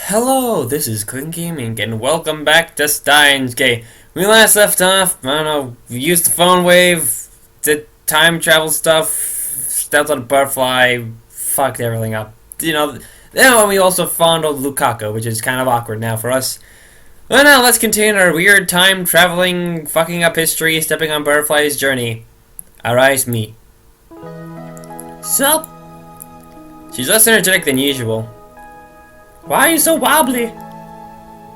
Hello, this is Clint Gaming, and welcome back to Steins. Okay, we last left off, I don't know, we used the phone wave, did time travel stuff, stepped on a butterfly, fucked everything up. Then we also found old Lukaku, which is kind of awkward now for us. Well, now let's continue our weird time traveling, fucking up history, stepping on butterfly's journey. Arise me. Sup? She's less energetic than usual. Why are you so wobbly?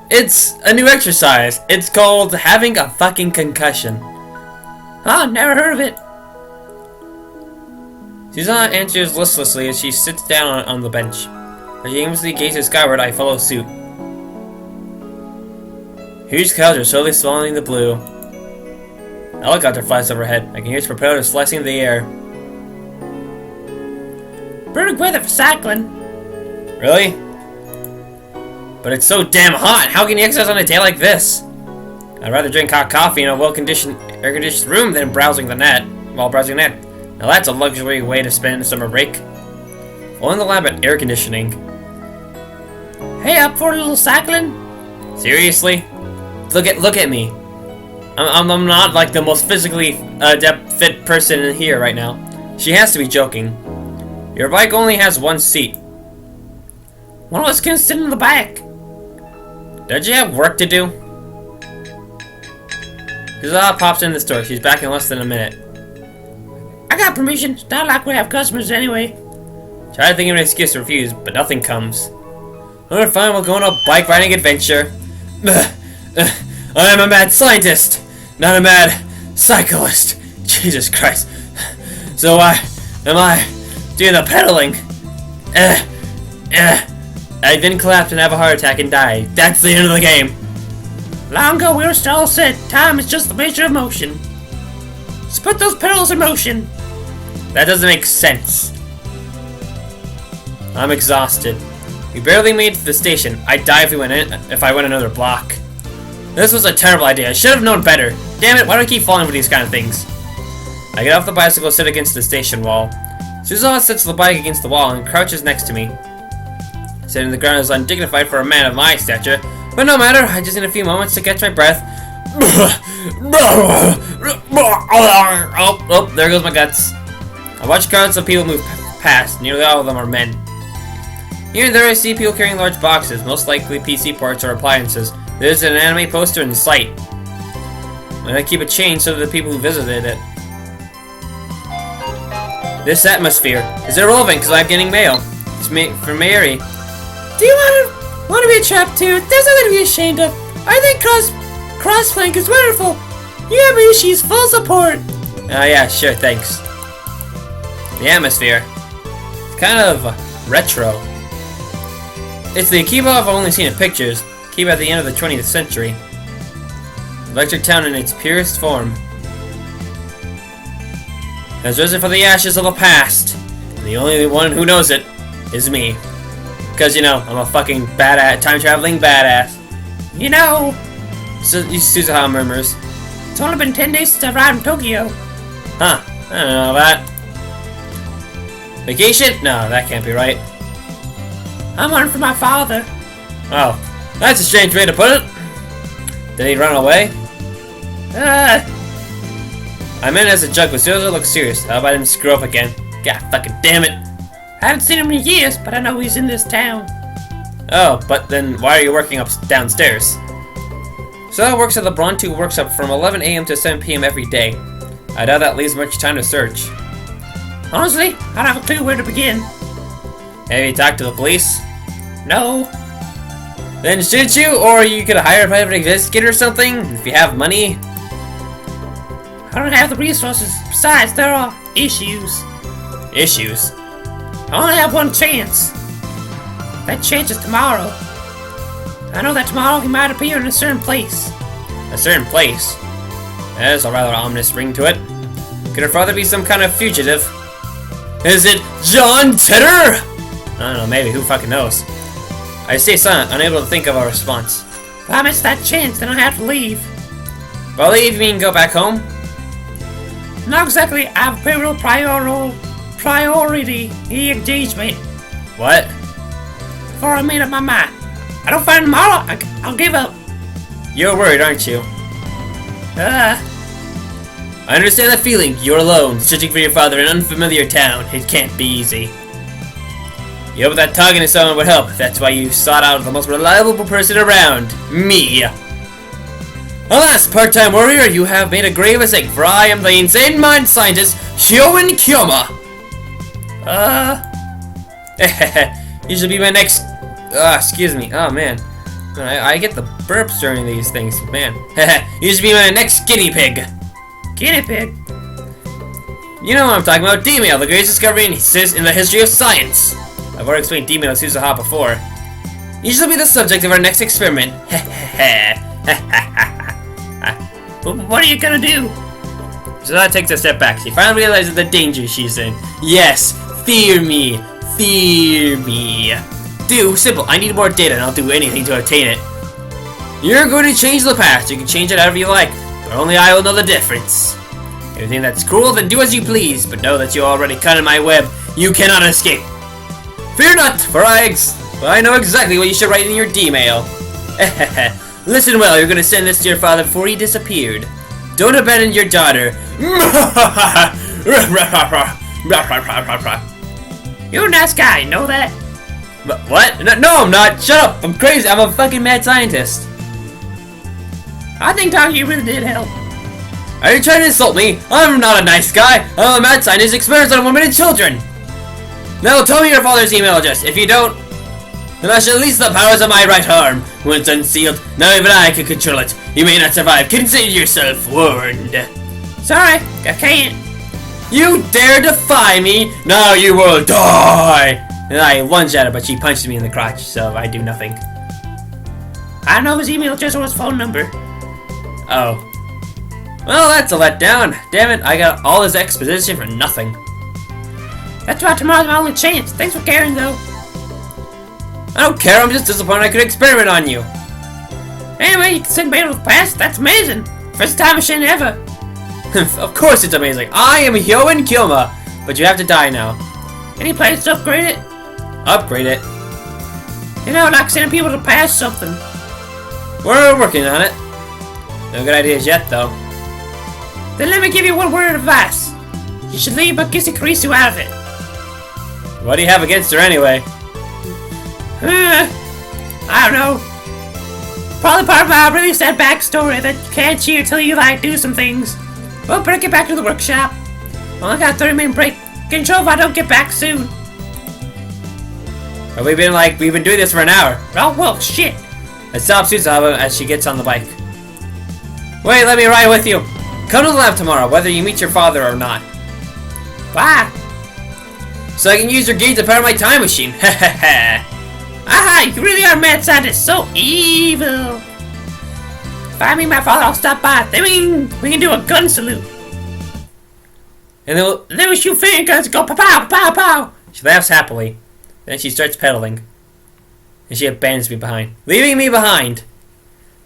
It's a new exercise. It's called having a fucking concussion. Oh, never heard of it. Susanna answers listlessly as she sits down on the bench. As she aimlessly gazes skyward, I follow suit. Huge clouds are slowly swallowing the blue. A helicopter flies overhead. I can hear its propeller slicing the air. Pretty weather for cycling. Really? But it's so damn hot. How can you exercise on a day like this? I'd rather drink hot coffee in a well-conditioned, air-conditioned room than browsing the net. While browsing the net. Now that's a luxury way to spend a summer break. While in the lab at air conditioning. Hey, up for a little cycling? Seriously? Look at me. I'm not like the most physically adept fit person in here right now. She has to be joking. Your bike only has one seat. One of us can sit in the back. Don't you have work to do? Susanna pops in the store. She's back in less than a minute. I got permission. It's not like we have customers anyway. Try to think of an excuse to refuse, but nothing comes. Alright, fine, we'll go on a bike riding adventure. I am a mad scientist, not a mad cyclist. Jesus Christ. So why am I doing the pedaling? I then collapse and have a heart attack and die. That's the end of the game. Long ago we were all said, time is just the measure of motion. Let's put those pedals in motion. That doesn't make sense. I'm exhausted. We barely made it to the station. I'd die if I went another block. This was a terrible idea. I should have known better. Damn it, why do I keep falling for these kind of things? I get off the bicycle, sit against the station wall. Susanna sits the bike against the wall and crouches next to me. Sitting on the ground is undignified for a man of my stature, but no matter, I just need a few moments to catch my breath. Oh, there goes my guts. I watch crowds of people move past. Nearly all of them are men. Here and there I see people carrying large boxes, most likely PC parts or appliances. There's an anime poster in sight. And I keep it changed so that the people who visited it. This atmosphere is irrelevant because I'm getting mail. It's from Mary. Do you want to be a trap too? There's nothing to be ashamed of. I think Crossflank is wonderful. You have me, she's full support. Oh yeah, sure, thanks. The atmosphere. It's kind of retro. It's the Akiba I've only seen in pictures. Akiba at the end of the 20th century. Electric town in its purest form. Has risen from the ashes of the past. And the only one who knows it is me. Because, I'm a fucking badass, time-traveling badass. You know, Suzuha murmurs. It's only been 10 days since I arrived in Tokyo. Huh, I don't know that. Vacation? No, that can't be right. I'm running for my father. Oh, that's a strange way to put it. Did he run away? I meant as a joke, but Suzuha looks serious. How about I didn't screw up again? God fucking damn it. I haven't seen him in years, but I know he's in this town. Oh, but then why are you working downstairs? So works at the Bronto workshop from 11 a.m. to 7 p.m. every day. I doubt that leaves much time to search. Honestly, I don't have a clue where to begin. Have you talked to the police? No. Then should you? Or you could hire a private investigator or something, if you have money? I don't have the resources. Besides, there are issues. Issues? I only have one chance. That chance is tomorrow. I know that tomorrow he might appear in a certain place. A certain place? That has a rather ominous ring to it. Could her father be some kind of fugitive? Is it John Titter? I don't know, maybe, who fucking knows? I stay silent, unable to think of a response. If I miss that chance, then I have to leave. By leave, you mean go back home? Not exactly. I have a real priority engagement. What? Before I made up my mind. I don't find him tomorrow, I'll give up. You're worried, aren't you? I understand that feeling. You're alone, searching for your father in an unfamiliar town. It can't be easy. You hope that talking to someone would help. That's why you sought out the most reliable person around. Me. Alas, part-time warrior, you have made a grave mistake, for I am the insane mind scientist, Hyoen Kyoma. You should be my next... excuse me. Oh, man. I get the burps during these things, man. You should be my next guinea pig. Guinea pig? You know what I'm talking about. D-mail, the greatest discovery in the history of science. I've already explained D-mail to Suzuha before. You shall be the subject of our next experiment. What are you gonna do? Suzuha takes a step back. She finally realizes the danger she's in. Yes, fear me. Fear me. Simple. I need more data and I'll do anything to obtain it. You're going to change the past. You can change it however you like, but only I will know the difference. If you think that's cruel, then do as you please, but know that you're already caught in my web. You cannot escape. Fear not, for I know exactly what you should write in your D-mail. Listen well, you're going to send this to your father before he disappeared. Don't abandon your daughter. You're a nice guy, know that? What? No, I'm not. Shut up. I'm crazy. I'm a fucking mad scientist. I think talking to you really did help. Are you trying to insult me? I'm not a nice guy. I'm a mad scientist experiments on women and children. Now tell me your father's email address. If you don't, then I shall release the powers of my right arm. When it's unsealed, now even I can control it. You may not survive. Consider yourself warned. Sorry, I can't. You dare defy me? Now you will die. And I lunged at her, but she punched me in the crotch, so I do nothing. I don't know his email address or his phone number. Oh. Well, that's a letdown. Damn it, I got all this exposition for nothing. That's why tomorrow's my only chance. Thanks for caring, though. I don't care, I'm just disappointed I could experiment on you. Anyway, you can sing Battle of the Past. That's amazing. First time machine ever. Of course it's amazing. I am Hyoen Kyoma, but you have to die now. Any plans to upgrade it? Upgrade it? You know, like sending people to pass something. We're working on it. No good ideas yet, though. Then let me give you one word of advice. You should leave Magesi Kurisu out of it. What do you have against her anyway? I don't know. Probably part of my really sad backstory that you can't cheer till you do some things. Well, better get back to the workshop. Well, I got a 30-minute break. Control if I don't get back soon. But we've been doing this for an hour. Oh, well, shit. I stop Suzuha as she gets on the bike. Wait, let me ride with you. Come to the lab tomorrow, whether you meet your father or not. Why? So I can use your gate to power my time machine. Hahaha. Aha, you really are a mad scientist. So evil. If I meet my father, I'll stop by. Then we can do a gun salute. And then we shoot finger guns and go pow pow pow pow. She laughs happily. Then she starts pedaling. And she abandons me behind. Leaving me behind.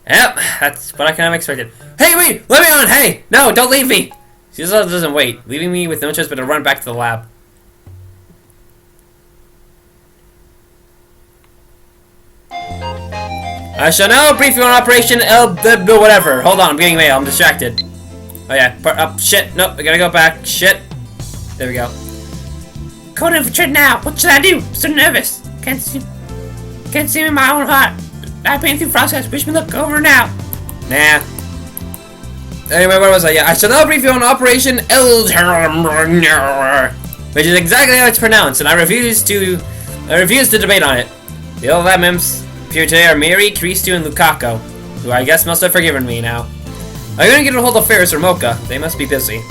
Yep, that's what I kind of expected. Hey, wait! Let me on! Hey! No, don't leave me! She doesn't wait, leaving me with no choice but to run back to the lab. I shall now brief you on Operation whatever. Hold on, I'm getting mail. I'm distracted. Oh yeah, shit. Nope, I gotta go back. Shit. There we go. Code infiltrate now. What should I do? I'm so nervous. Can't see me in my own heart. I've been through process. Wish me luck. Over now. Nah. Anyway, where was I? Yeah, I shall now brief you on Operation which is exactly how it's pronounced, and I refuse to debate on it. The old lab imps here today are Miri, Kristu, and Lukako, who I guess must have forgiven me now. I'm gonna get a hold of Ferris or Mocha. They must be busy.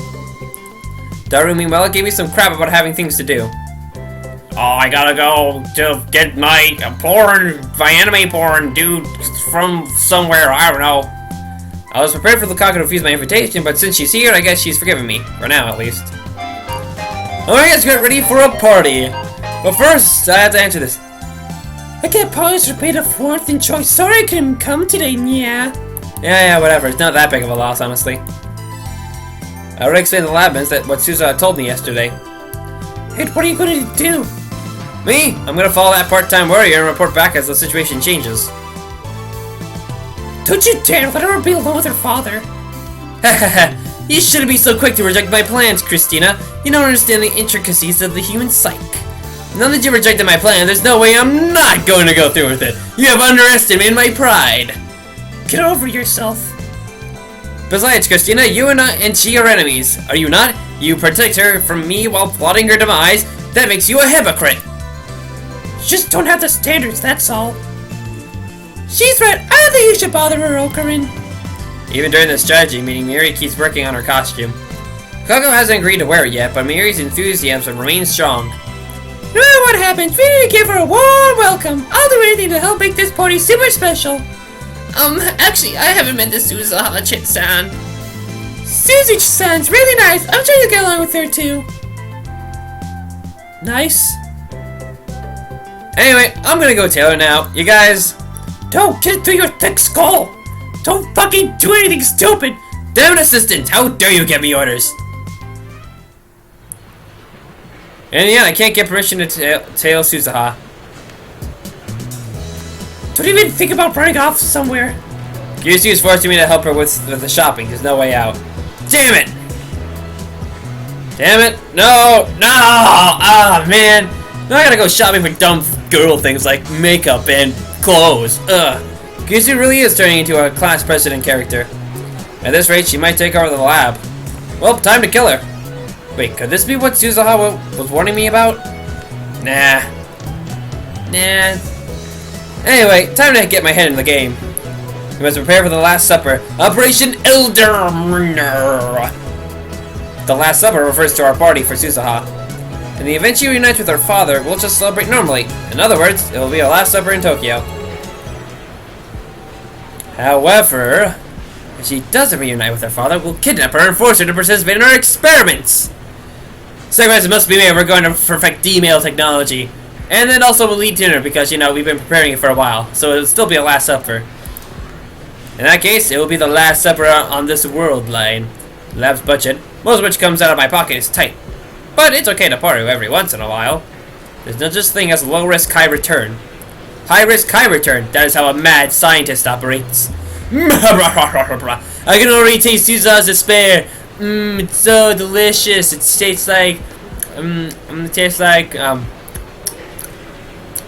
Daru, meanwhile, gave me some crap about having things to do. Oh, I gotta go to get my anime porn dude from somewhere, I don't know. I was prepared for Lukako to refuse my invitation, but since she's here, I guess she's forgiven me. For now, at least. Alright, let's get ready for a party. But first, I have to answer this. I can't pause for beta 4th in choice. Sorry I couldn't come today, yeah. Yeah, whatever. It's not that big of a loss, honestly. I already explained to the lab that what Suzuha told me yesterday. Hey, what are you gonna do? Me? I'm gonna follow that part-time warrior and report back as the situation changes. Don't you dare let her be alone with her father. You shouldn't be so quick to reject my plans, Christina. You don't understand the intricacies of the human psyche. Now that you rejected my plan, there's no way I'm not going to go through with it. You have underestimated my pride. Get over yourself. Besides, Christina, you and she are enemies, are you not? You protect her from me while plotting her demise. That makes you a hypocrite. You just don't have the standards, that's all. She's right. I don't think you should bother her, Okarin. Even during the strategy meeting, Miri keeps working on her costume. Coco hasn't agreed to wear it yet, but Miri's enthusiasm remains strong. No matter what happens, we need to give her a warm welcome. I'll do anything to help make this party super special. Actually, I haven't met the Suzaha-san. Suzuki-san's really nice. I'm trying to get along with her too. Nice. Anyway, I'm gonna go Taylor now. You guys... Don't get through your thick skull. Don't fucking do anything stupid. Damn it, assistant! How dare you give me orders? And yeah, I can't get permission to tail Suzaha. Don't even think about running off somewhere. Gyusu is forcing me to help her with the shopping. There's no way out. Damn it! Damn it! No! No! Ah, man! Now I gotta go shopping for dumb girl things like makeup and clothes. Ugh. Gyusu really is turning into a class president character. At this rate, she might take over the lab. Well, time to kill her. Wait, could this be what Suzaha was warning me about? Nah. Nah. Anyway, time to get my head in the game. We must prepare for the Last Supper. Operation Elder. The Last Supper refers to our party for Suzaha. In the event she reunites with her father, we'll just celebrate normally. In other words, it will be a Last Supper in Tokyo. However, if she doesn't reunite with her father, we'll kidnap her and force her to participate in our experiments. Sacrifices must be made if we're going to perfect D-mail technology. And then also we'll eat dinner because, you know, we've been preparing it for a while. So it'll still be a Last Supper. In that case, it will be the Last Supper on this world line. The lab's budget, most of which comes out of my pocket, is tight. But it's okay to party every once in a while. There's no such thing as low risk, high return. High risk, high return. That is how a mad scientist operates. I can already taste Suza's despair. It's so delicious. It tastes like,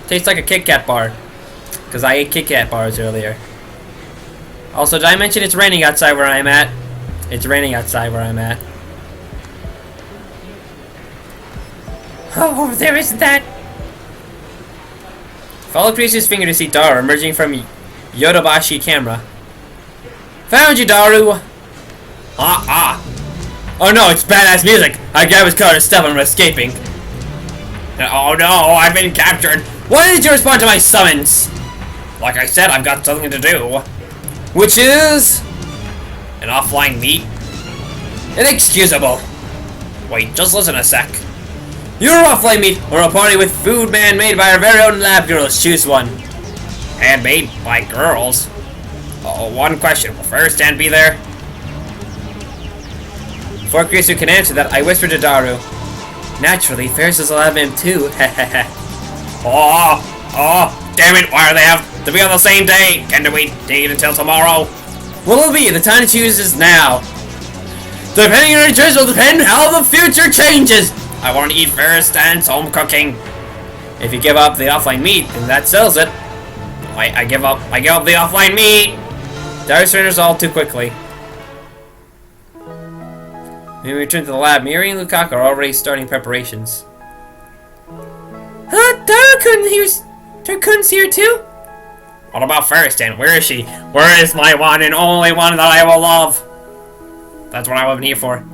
tastes like a Kit Kat bar. Cause I ate Kit Kat bars earlier. Also, did I mention it's raining outside where I'm at? It's raining outside where I'm at. Oh, there isn't that. Follow Chris's finger to see Daru emerging from Yodobashi camera. Found you, Daru! Oh no, it's badass music! I grab his coat and step on him, escaping. Oh no, I've been captured! Why did you respond to my summons? Like I said, I've got something to do. Which is... an offline meet? Inexcusable! Wait, just listen a sec. Your offline meet or a party with food man made by our very own lab girls. Choose one. Handmade by girls? Oh, one question. Will First Stand be there? Before Krisu can answer that, I whispered to Daru. Naturally, Ferris will have him too. Oh, damn it, why do they have to be on the same day? Can't we wait until tomorrow? What will it be? The time to choose is now. Depending on your choice will depend how the future changes. I want to eat Ferris Stan's home cooking. If you give up the offline meat, then that sells it. I give up the offline meat. Daru surrenders all too quickly. When we return to the lab, Miri and Lukaku are already starting preparations. Huh? Daru-kun's here too? What about Ferristan? Where is she? Where is my one and only one that I will love? That's what I wasn't here for.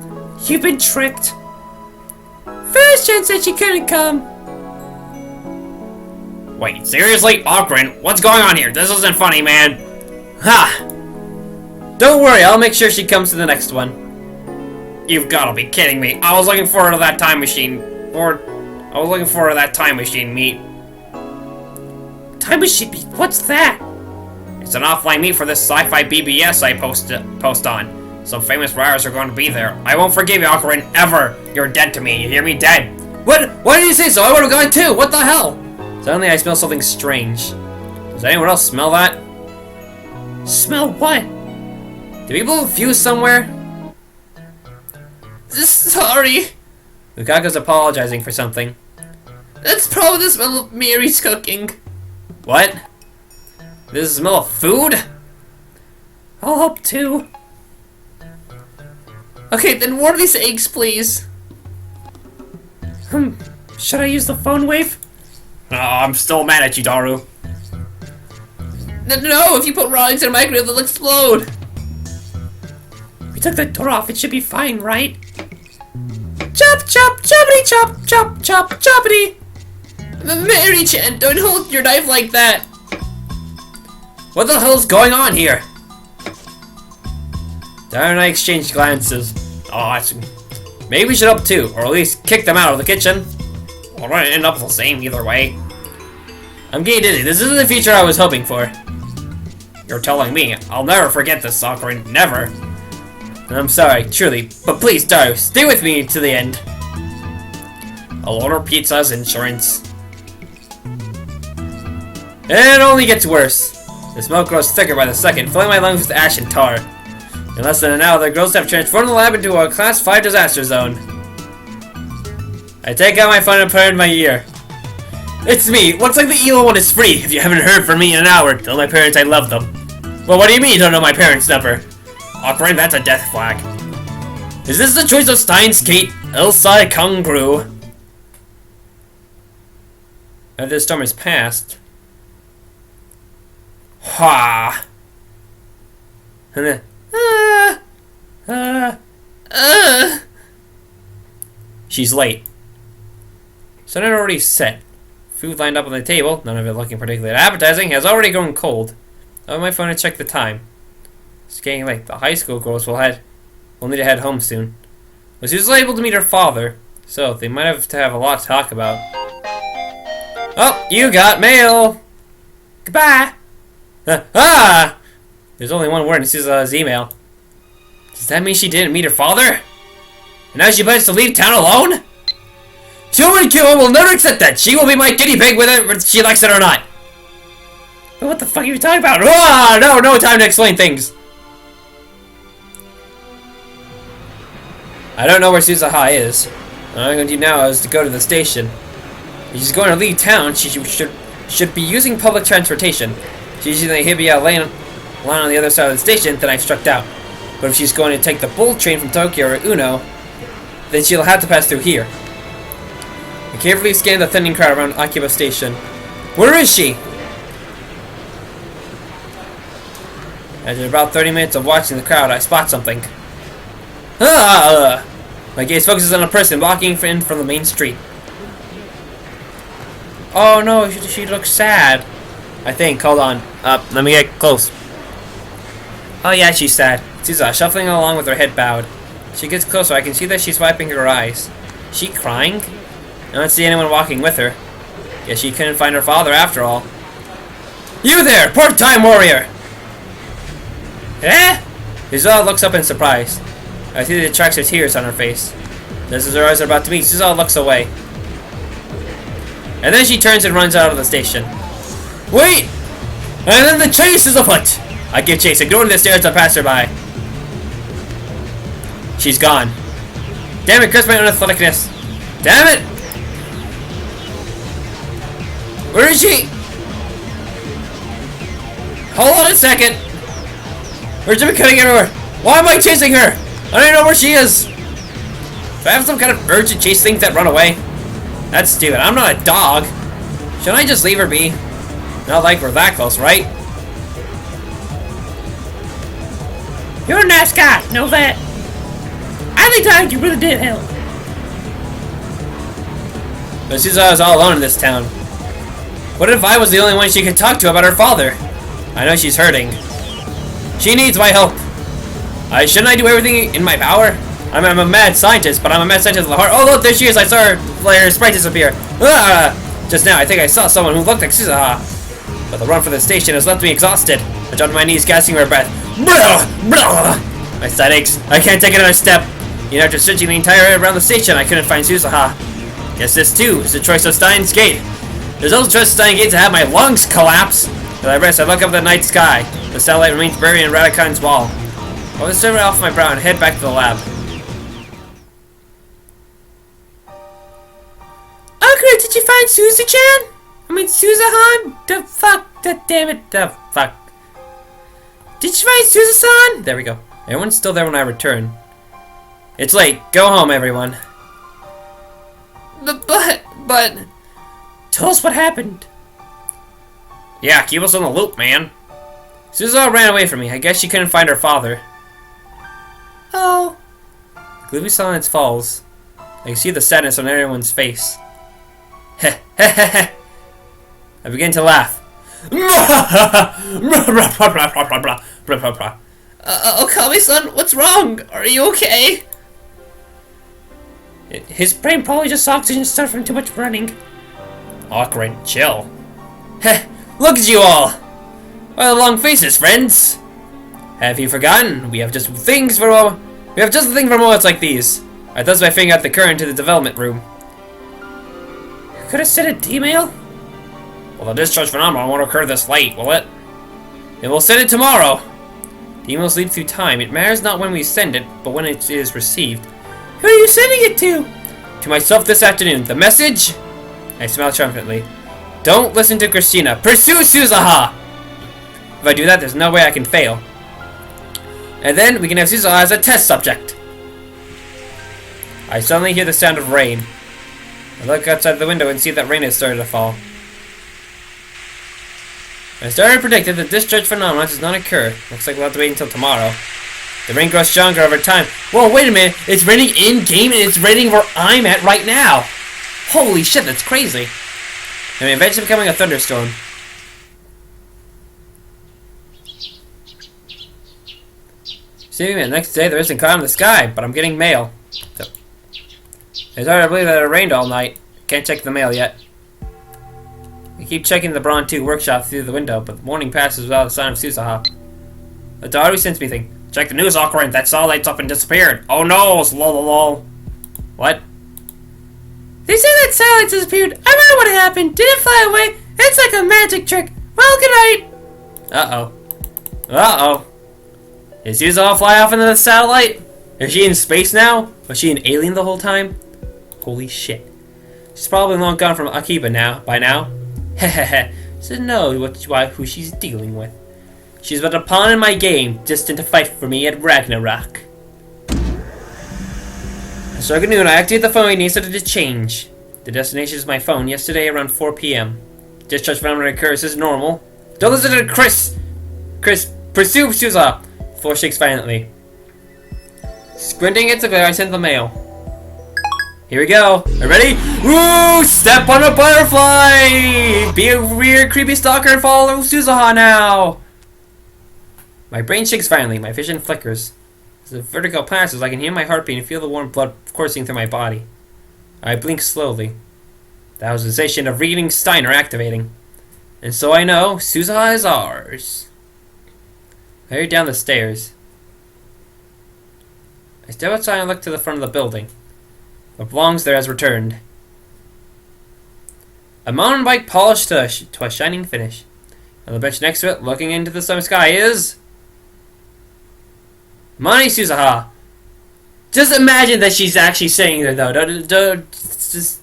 You've been tricked. Ferristan said she couldn't come. Wait, seriously? Awkward. What's going on here? This isn't funny, man. Ha! Don't worry, I'll make sure she comes to the next one. You've gotta be kidding me. I was looking forward to that time machine. I was looking forward to that time machine meet. Time machine meet? What's that? It's an offline meet for this sci-fi BBS I post on. Some famous writers are going to be there. I won't forgive you, Ocarina, ever. You're dead to me. You hear me? Dead. What? Why did you say so? I would have gone too. What the hell? Suddenly I smell something strange. Does anyone else smell that? Smell what? Do people fuse somewhere? Sorry. Lukaku's apologizing for something. That's probably the smell of Mary's cooking. What? This is the smell of food? I'll help too. Okay, then warm these eggs, please. Should I use the phone wave? Oh, I'm still mad at you, Daru. No, if you put raw eggs in a microwave, they'll explode. We took the door off. It should be fine, right? Chop, chop, choppity, chop, chop, chop, choppity. Mary-chan, don't hold your knife like that. What the hell's going on here? Daru and I exchanged glances. Oh, maybe we should help too, or at least kick them out of the kitchen. We're gonna end up the same either way. I'm getting dizzy. This isn't the future I was hoping for. You're telling me. I'll never forget this, Sakura. Never. And I'm sorry, truly. But please, Daru, stay with me to the end. I'll order pizza's insurance. And it only gets worse. The smoke grows thicker by the second, filling my lungs with ash and tar. In less than an hour, the girls have transformed the lab into a Class 5 disaster zone. I take out my phone and put it in my ear. It's me! Looks like the evil one is free. If you haven't heard from me in an hour, tell my parents I love them. Well, what do you mean you don't know my parents' number? Awkward, that's a death flag. Is this the choice of Steins, Kate? Elsai Kungru? After the storm has passed. Ha! And then, she's late. Sun had already set. Food lined up on the table, none of it looking particularly appetizing, has already grown cold. I have my phone to check the time. It's getting late. The high school girls will need to head home soon. But she was able to meet her father, so they might have to have a lot to talk about. Oh, you got mail! Goodbye! There's only one word in Suzuha's email. Does that mean she didn't meet her father? And now she plans to leave town alone? Kyo will never accept that! She will be my guinea pig whether she likes it or not! But what the fuck are you talking about? No time to explain things! I don't know where Suzuha is. All I'm going to do now is to go to the station. If she's going to leave town, she should be using public transportation. She's using the Hibiya line on the other side of the station, then I've struck out. But if she's going to take the bullet train from Tokyo or Uno, then she'll have to pass through here. I carefully scanned the thinning crowd around Akiba Station. Where is she? After about 30 minutes of watching the crowd, I spot something. My gaze focuses on a person walking in from the main street. Oh no, she looks sad. I think. Hold on. Let me get close. Oh yeah, she's sad. She's shuffling along with her head bowed. She gets closer. I can see that she's wiping her eyes. Is she crying? I don't see anyone walking with her. Guess she couldn't find her father after all. You there, part-time warrior! Eh? Suzuha looks up in surprise. I see the tracks of tears on her face. Just as her eyes are about to meet, Suzuha looks away. And then she turns and runs out of the station. Wait! And then the chase is afoot! I give chase, ignoring the stares of passerby. She's gone. Damn it, curse my unathleticness. Damn it! Where is she? Hold on a second. Where's she cutting everywhere? Why am I chasing her? I don't even know where she is. Do I have some kind of urge to chase things that run away? That's stupid. I'm not a dog. Shouldn't I just leave her be? Not like we're that close, right? You're a nice guy, know that? I think that you really did help. But Suzuha's all alone in this town. What if I was the only one she could talk to about her father? I know she's hurting. She needs my help. Shouldn't I do everything in my power? I'm a mad scientist, but I'm a mad scientist of the heart. Oh look, there she is! I saw her sprite disappear. Just now, I think I saw someone who looked like Suzuha. But the run for the station has left me exhausted. I dropped to my knees, gasping for breath. My side aches. I can't take another step. Even after searching the entire area around the station, I couldn't find Suzuha. Guess this too is the choice of Steins Gate. There's also choice of Steins Gate to have my lungs collapse. As I rest, I look up at the night sky. The satellite remains buried in Radacon's wall. I'll just serve it off my brow and head back to the lab. Great, did you find Susie-chan? I mean, Susan-han? The fuck? Damn it. The fuck? Did you find Susan-san? There we go. Everyone's still there when I return. It's late. Go home, everyone. But... Tell us what happened. Yeah, keep us on the loop, man. Susan ran away from me. I guess she couldn't find her father. Oh. Gloomy silence falls. I can see the sadness on everyone's face. Heh heh heh heh. I begin to laugh. Okami-san, what's wrong? Are you okay? His brain probably just oxygen stuff from too much running. Awkward. Chill. Heh. Look at you all. What are the long faces, friends? Have you forgotten? We have just the thing for moments like these. I thrust my finger at the current to the development room. Could have sent an email? Well, the discharge phenomenon won't occur this late, will it? It will send it tomorrow. The emails leap through time. It matters not when we send it, but when it is received. Who are you sending it to? To myself this afternoon. The message? I smile triumphantly. Don't listen to Christina. Pursue Suzaha! If I do that, there's no way I can fail. And then we can have Suzaha as a test subject. I suddenly hear the sound of rain. I look outside the window and see that rain has started to fall. I started to predict that the discharge phenomenon does not occur. Looks like we'll have to wait until tomorrow. The rain grows stronger over time. Whoa, wait a minute. It's raining in-game and it's raining where I'm at right now. Holy shit, that's crazy. And eventually becoming a thunderstorm. See, the next day there isn't cloud in the sky, but I'm getting mail. So, it's hard to believe that it rained all night. Can't check the mail yet. I keep checking the Braun 2 workshop through the window, but the morning passes without a sign of Suzaha. The daughter sends me thing. Check the news, Ocarina. That satellite's up and disappeared. Oh no, lol. What? They say that satellite disappeared. I don't know what happened. Did it fly away? It's like a magic trick. Well, good night. Uh-oh. Is Suzaha fly off into the satellite? Is she in space now? Was she an alien the whole time? Holy shit. She's probably long gone from Akiba by now. Hehehe. So know who she's dealing with. She's but a pawn in my game, destined to fight for me at Ragnarok. At circa noon, I activate the phone and it started to change. The destination is my phone yesterday around 4 p.m. Discharge phenomenon occurs as normal. Don't listen to Chris! Pursue Suzaha! The floor shakes violently. Squinting at the glare, I send the mail. Here we go. Are you ready? Woo! Step on a butterfly! Be a weird, creepy stalker and follow Suzaha now! My brain shakes violently. My vision flickers. As the vertigo passes, I can hear my heartbeat and feel the warm blood coursing through my body. I blink slowly. The sensation of reading Steiner activating. And so I know Suzaha is ours. I hurry down the stairs. I step outside and look to the front of the building. What belongs there has returned. A mountain bike polished to a shining finish. On the bench next to it, looking into the summer sky, is Mani Suzaha. Just imagine that she's actually sitting there, though.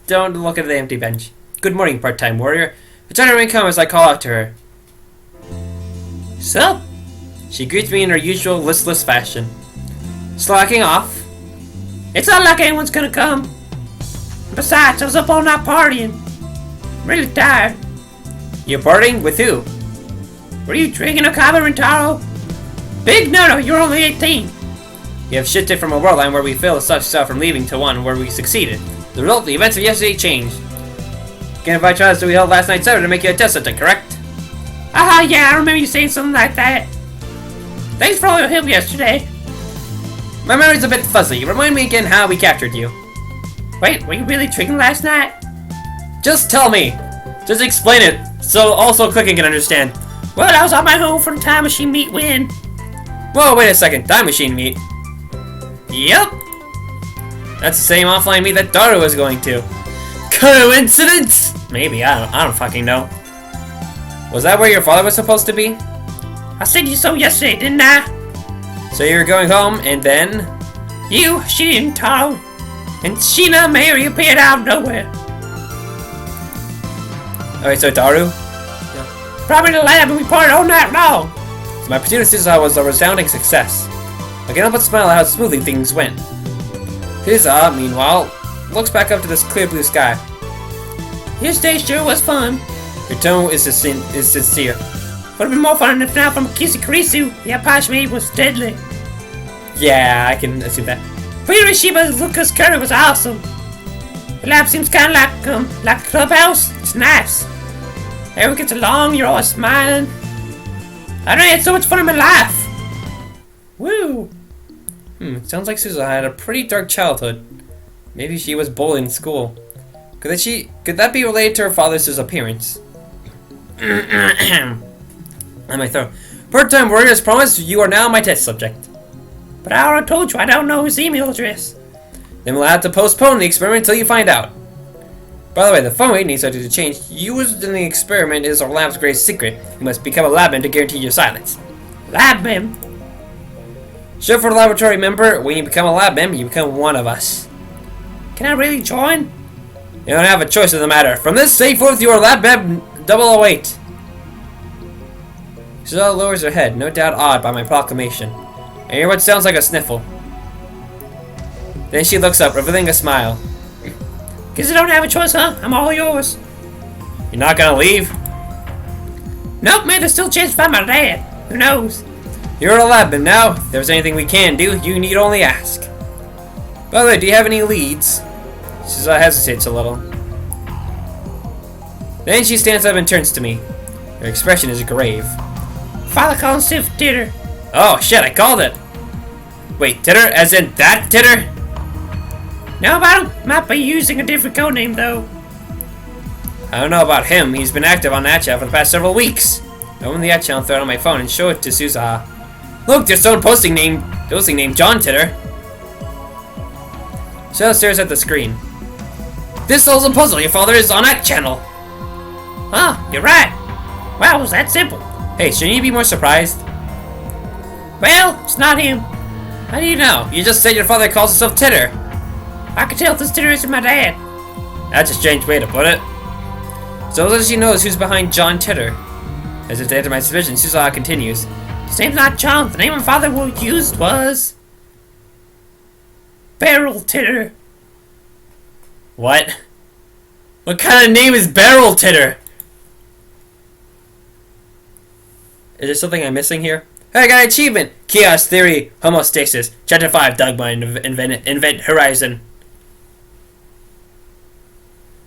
Don't look at the empty bench. Good morning, part-time warrior. Return her income as I call out to her. Sup? She greets me in her usual listless fashion. Slacking off. It's not like anyone's gonna come. Besides, I was up all night partying. I'm really tired. You partying? With who? Were you drinking a Cava Rentaro? Big no, you're only 18. You have shifted from a world line where we failed such stuff from leaving to one where we succeeded. The result, the events of yesterday changed. Can't invite trials that we held last night Saturday to make you a test subject, correct? Yeah, I remember you saying something like that. Thanks for all your help yesterday. My memory's a bit fuzzy. Remind me again how we captured you. Wait, were you really drinking last night? Just tell me. Just explain it, so also Clicking can understand. Well, I was on my home for the time machine meet when. Whoa, wait a second. Time machine meet? Yep. That's the same offline meet that Daru was going to. Coincidence? Maybe, I don't fucking know. Was that where your father was supposed to be? I said you so yesterday, didn't I? So you were going home, and then? You, she and Taro, and Sheena and Mary appeared out of nowhere. Alright, so Daru? Probably in the lab and we parted all night long. So my pursuit of Suzuha was a resounding success. I can't help but smile at how smoothly things went. Suzuha, meanwhile, looks back up to this clear blue sky. Yesterday sure was fun. Your tone is sincere. Would have been more fun if not from Kisukurisu. The Apache maid was deadly. Yeah, I can assume that. Furishiba's Lucas curry was awesome. The lab seems kind of like a clubhouse. It's nice. Everyone gets along, you're always smiling. I don't know, had so much fun in my life. Woo! Sounds like Suzuha had a pretty dark childhood. Maybe she was bullied in school. Could that be related to her father's appearance? On my throat. Part-time warrior, as promised, you are now my test subject. But I already told you I don't know his email address. Then we'll have to postpone the experiment until you find out. By the way, the phone rate needs to change. Used in the experiment is our lab's greatest secret. You must become a labman to guarantee your silence. Labman? Sure, for the laboratory member, when you become a labman, you become one of us. Can I really join? You don't have a choice in the matter. From this day forth, you are labman 008. Suzuha lowers her head, no doubt awed by my proclamation. I hear what sounds like a sniffle. Then she looks up, revealing a smile. Guess I don't have a choice, huh? I'm all yours. You're not gonna leave? Nope, man, there's still a chance to find my dad. Who knows? You're a labman now. If there's anything we can do, you need only ask. By the way, do you have any leads? Suzuha hesitates a little. Then she stands up and turns to me. Her expression is grave. Father calls Sif Titter. Oh shit, I called it! Wait, Titter? As in that Titter? No, I might be using a different code name though. I don't know about him. He's been active on that chat for the past several weeks. I open the chat channel thread on my phone and show it to Suzuha. Look, there's someone posting named John Titter. Suzuha stares at the screen. This solves a puzzle. Your father is on that channel. Huh, you're right. Wow, it was that simple. Hey, shouldn't you be more surprised? Well, it's not him. How do you know? You just said your father calls himself Titter. I can tell this Titter isn't my dad. That's a strange way to put it. So as she knows who's behind John Titter. As if to answer my suspicion, Suzuha continues. His name's not John. The name my father used was... Barrel Titter. What? What kind of name is Barrel Titter? Is there something I'm missing here? Hey, I got an achievement! Chaos Theory Homostasis. Chapter 5, Dogma Invent Horizon.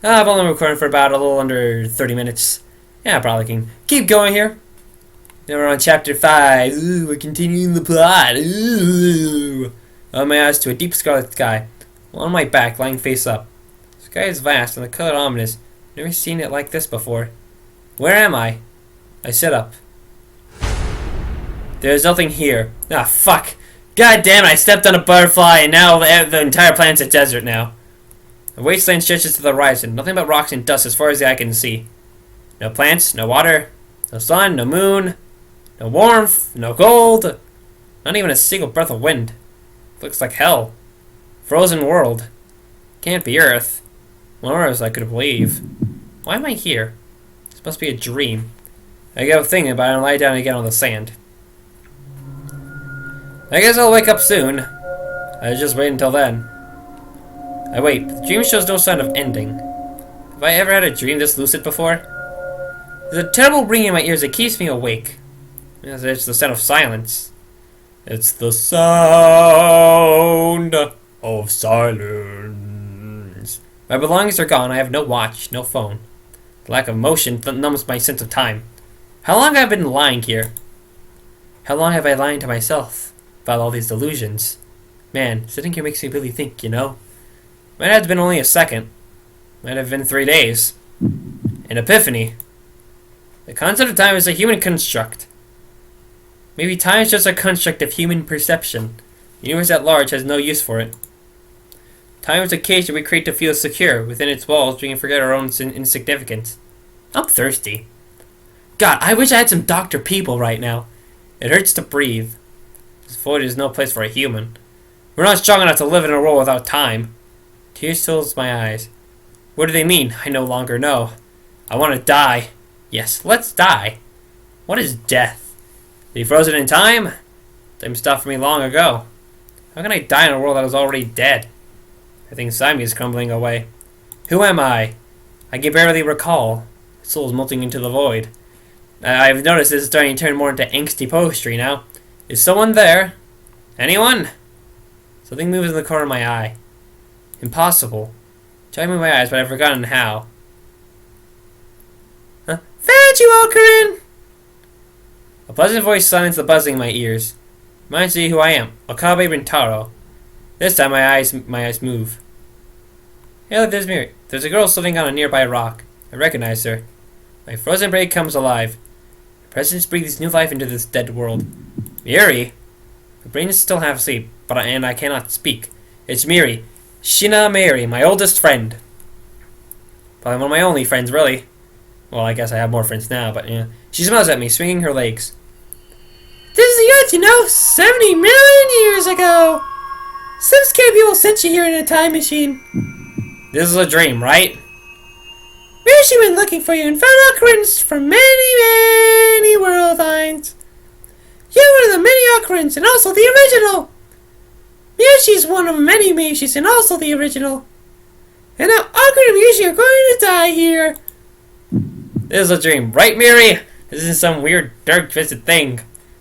I've only been recording for about a little under 30 minutes. Yeah, I probably can keep going here. Now we're on chapter 5. Ooh, we're continuing the plot. Ooh. On my eyes to a deep scarlet sky. On my back, lying face up. The sky is vast and the color ominous. Never seen it like this before. Where am I? I sit up. There's nothing here. Ah, fuck. God damn it, I stepped on a butterfly and now the entire planet's a desert now. The wasteland stretches to the horizon. Nothing but rocks and dust as far as the eye can see. No plants, no water, no sun, no moon, no warmth, no gold. Not even a single breath of wind. Looks like hell. Frozen world. Can't be Earth. More as I could believe. Why am I here? This must be a dream. I get up thinking about it and lie down again on the sand. I guess I'll wake up soon. I just wait until then. I wait, but the dream shows no sign of ending. Have I ever had a dream this lucid before? There's a terrible ringing in my ears that keeps me awake. It's the sound of silence. It's the sound of silence. My belongings are gone. I have no watch, no phone. The lack of motion numbs my sense of time. How long have I been lying here? How long have I lied to myself about all these delusions? Man, sitting here makes me really think, you know? Might have been only a second. Might have been 3 days. An epiphany. The concept of time is a human construct. Maybe time is just a construct of human perception. The universe at large has no use for it. Time is a cage that we create to feel secure. Within its walls, we can forget our own insignificance. I'm thirsty. God, I wish I had some Dr. People right now. It hurts to breathe. This void is no place for a human. We're not strong enough to live in a world without time. Tears fills my eyes. What do they mean? I no longer know. I want to die. Yes, let's die. What is death? Be frozen in time? Time stopped for me long ago. How can I die in a world that is already dead? Everything inside me is crumbling away. Who am I? I can barely recall. My soul is melting into the void. I've noticed this is starting to turn more into angsty poetry now. Is someone there? Anyone? Something moves in the corner of my eye. Impossible. Try to move my eyes, but I've forgotten how. Huh? Found you, Ocarin! A pleasant voice silenced the buzzing in my ears. Reminds me who I am, Okabe Rintaro. This time my eyes move. Hey, look, there's Miri. There's a girl sitting on a nearby rock. I recognize her. My frozen brain comes alive. Her presence breathes new life into this dead world. Miri? My brain is still half asleep, and I cannot speak. It's Miri. Shina Miri, my oldest friend. Probably one of my only friends, really. Well, I guess I have more friends now, but yeah. She smiles at me, swinging her legs. This is the Earth, you know, 70 million years ago. Some scared people sent you here in a time machine. This is a dream, right? Where's she been looking for you and found occurrence from many world lines. You were the many occurrence and also the original. Miyoshi's one of many Miyoshi's and also the original. And now Ocarin and Miyoshi are going to die here. This is a dream, right, Miri? This isn't some weird, dark, twisted thing.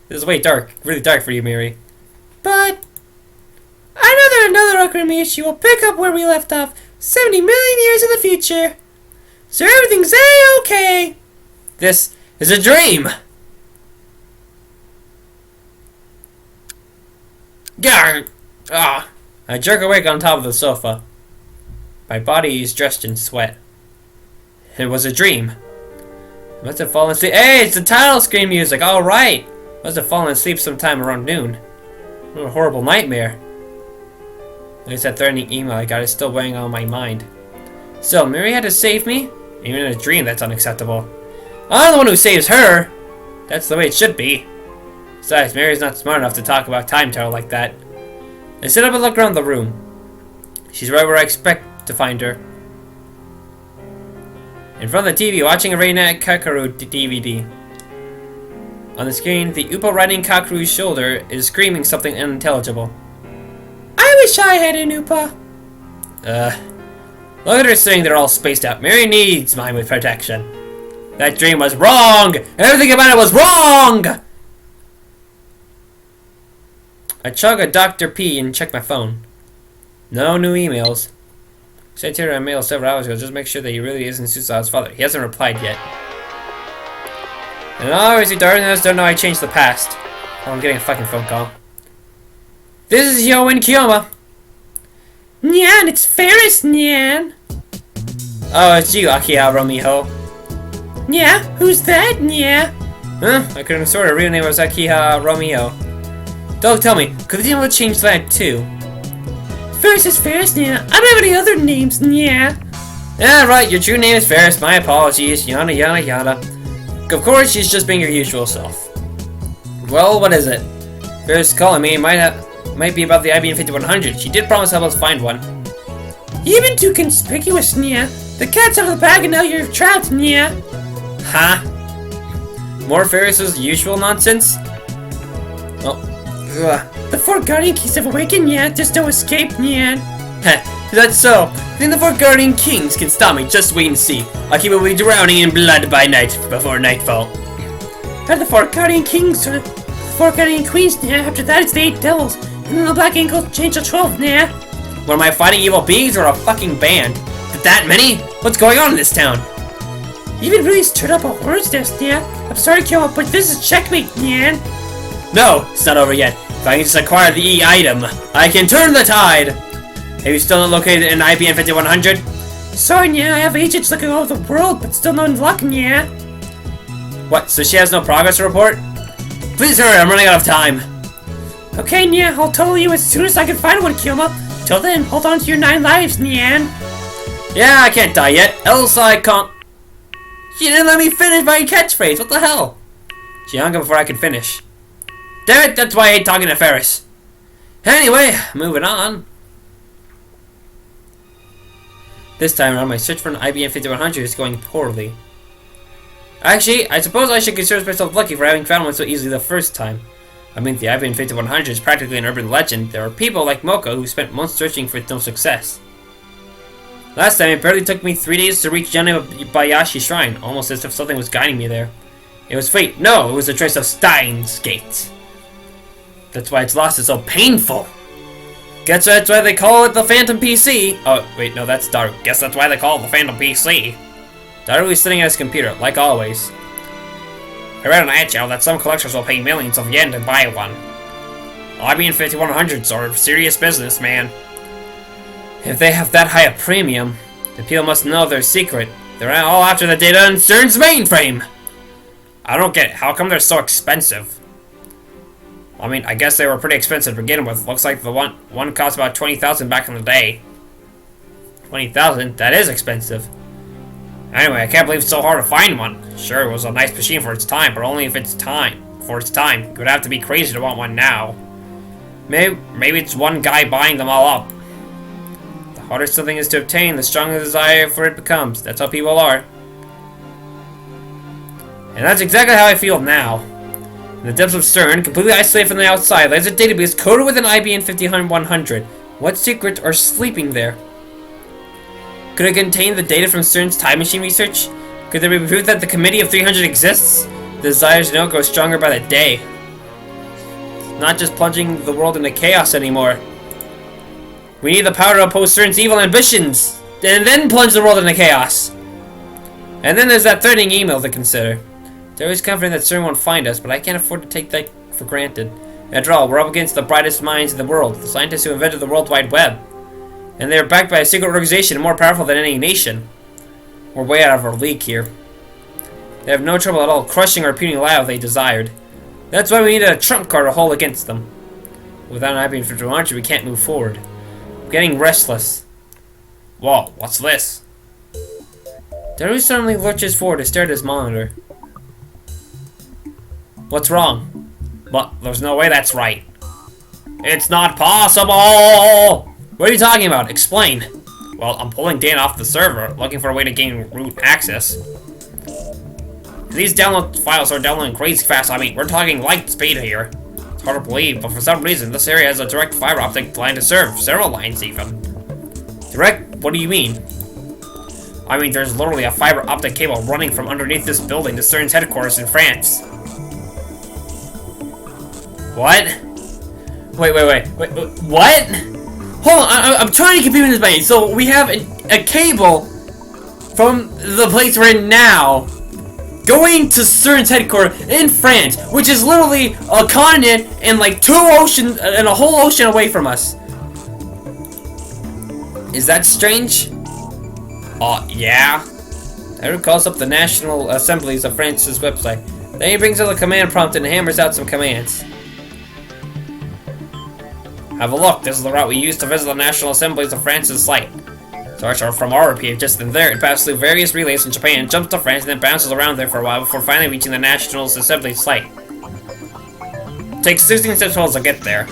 This is way dark, really dark for you, Miri. But I know that another Ocarin and Miyoshi will pick up where we left off 70 million years in the future. So everything's A-okay. This is a dream! Garr! Ah! I jerk awake on top of the sofa. My body is dressed in sweat. It was a dream. I must have fallen asleep. Hey, it's the title screen music, alright! Must have fallen asleep sometime around noon. What a horrible nightmare. At least that threatening email I got is still weighing on my mind. So, Miri had to save me? Even in a dream, that's unacceptable. I'm the one who saves her! That's the way it should be. Besides, Mary's not smart enough to talk about time travel like that. I sit up and look around the room. She's right where I expect to find her. In front of the TV, watching a Reina Kakaru DVD. On the screen, the Upa riding Kakaru's shoulder is screaming something unintelligible. I wish I had an Upa. Look at her sitting there all spaced out. Mary needs mine with protection. That dream was wrong! Everything about it was wrong! I chug a Dr. P and check my phone. No new emails. Sent here a mail several hours ago. Just make sure that he really isn't Susa's father. He hasn't replied yet. And obviously darkness don't know I changed the past. Oh, I'm getting a fucking phone call. This is Yo in Kiyoma. Nyan, it's Ferris, Nyan. Oh, it's you, Akihiro Miho. Yeah, who's that, Nya? Huh? I couldn't swear her real name was Akihiro Miho. Don't tell me, could the email change that too? Ferris is Ferris, Nya. I don't have any other names, Nya. Yeah, right, your true name is Ferris. My apologies. Yada yada yada. Of course, she's just being your usual self. Well, what is it? Ferris is calling me. Might be about the IBM 5100. She did promise help us find one. You've been too conspicuous, Nya. The cat's out of the bag and now you're trapped, Nya. Huh? More Ferris's usual nonsense? Oh. Ugh. The four Guardian Kings have awakened, Nya. There's no escape, Nya. Heh, is that so? Then the four Guardian Kings can stop me. Just wait and see. I'll keep away drowning in blood by night before nightfall. Are the four Guardian Kings or the four Guardian Queens, Nya? After that, it's the 8 Devils. And then the Black Ink will change to 12, Nya. What, am I fighting evil beings or a fucking band? That many? What's going on in this town? You've been really stirred up a hornet's nest, Nya. I'm sorry, Kyo, but this is checkmate, Nyan. No, it's not over yet. If I can just acquire the E item, I can turn the tide! Have you still not located an IBM 5100? Sorry, Nya, I have agents looking all over the world, but still no luck, Nya. What, so she has no progress to report? Please hurry, I'm running out of time. Okay, Nya, I'll tell you as soon as I can find one, Kyoma. Till then, hold on to your 9 lives, Nian. Yeah, I can't die yet, else I can't. She didn't let me finish my catchphrase, what the hell? She hung up before I could finish. Damn it, that's why I hate talking to Ferris. Anyway, moving on. This time around, my search for an IBM 5100 is going poorly. Actually, I suppose I should consider myself lucky for having found one so easily the first time. I mean, the IBM 5100 is practically an urban legend. There are people like Moko who spent months searching for no success. Last time, it barely took me 3 days to reach Yanabayashi Shrine, almost as if something was guiding me there. It was fate. No, it was the choice of Steins Gate. That's why its loss is so painful. Guess that's why they call it the Phantom PC. Oh, wait, no, that's Daru. Guess that's why they call it the Phantom PC. Daru is sitting at his computer, like always. I read on iChannel that some collectors will pay millions of yen to buy one. IBM 5100s are serious business, man. If they have that high a premium, the people must know their secret. They're all after the data in CERN's mainframe! I don't get it. How come they're so expensive? I mean, I guess they were pretty expensive to begin with. Looks like the one cost about 20,000 back in the day. 20,000? That is expensive. Anyway, I can't believe it's so hard to find one. Sure, it was a nice machine for its time, but only if it's time. For its time. It would have to be crazy to want one now. Maybe it's one guy buying them all up. The harder something is to obtain, the stronger the desire for it becomes. That's how people are. And that's exactly how I feel now. In the depths of CERN, completely isolated from the outside, lies a database coded with an IBM 5100. What secrets are sleeping there? Could it contain the data from CERN's time machine research? Could there be proof that the Committee of 300 exists? The desires to know grow stronger by the day. It's not just plunging the world into chaos anymore. We need the power to oppose CERN's evil ambitions, and then plunge the world into chaos. And then there's that threatening email to consider. They're always confident that CERN won't find us, but I can't afford to take that for granted. After all, we're up against the brightest minds in the world, the scientists who invented the World Wide Web. And they are backed by a secret organization more powerful than any nation. We're way out of our league here. They have no trouble at all crushing our puny lie if they desired. That's why we needed a trump card to hold against them. Without an IBM 5100, we can't move forward. I'm getting restless. Whoa, what's this? Daru suddenly lurches forward to stare at his monitor. What's wrong? But there's no way that's right. It's not possible! What are you talking about? Explain. Well, I'm pulling data off the server, looking for a way to gain root access. These download files are downloading crazy fast. I mean, we're talking light speed here. It's hard to believe, but for some reason, this area has a direct fiber optic line to serve. Several lines, even. Direct? What do you mean? I mean, there's literally a fiber optic cable running from underneath this building to CERN's headquarters in France. What? Wait, what? Hold on, I'm trying to compute this mind. So we have a cable from the place we're in now going to CERN's headquarters in France, which is literally a continent and like 2 oceans and a whole ocean away from us. Is that strange? Yeah. Daru calls up the National Assemblies of France's website. Then he brings up the command prompt and hammers out some commands. Have a look, this is the route we used to visit the National Assemblies of France's site. Search from our PF just in there, it passes through various relays in Japan, jumps to France, and then bounces around there for a while before finally reaching the National Assembly's site. It takes 16 steps to get there.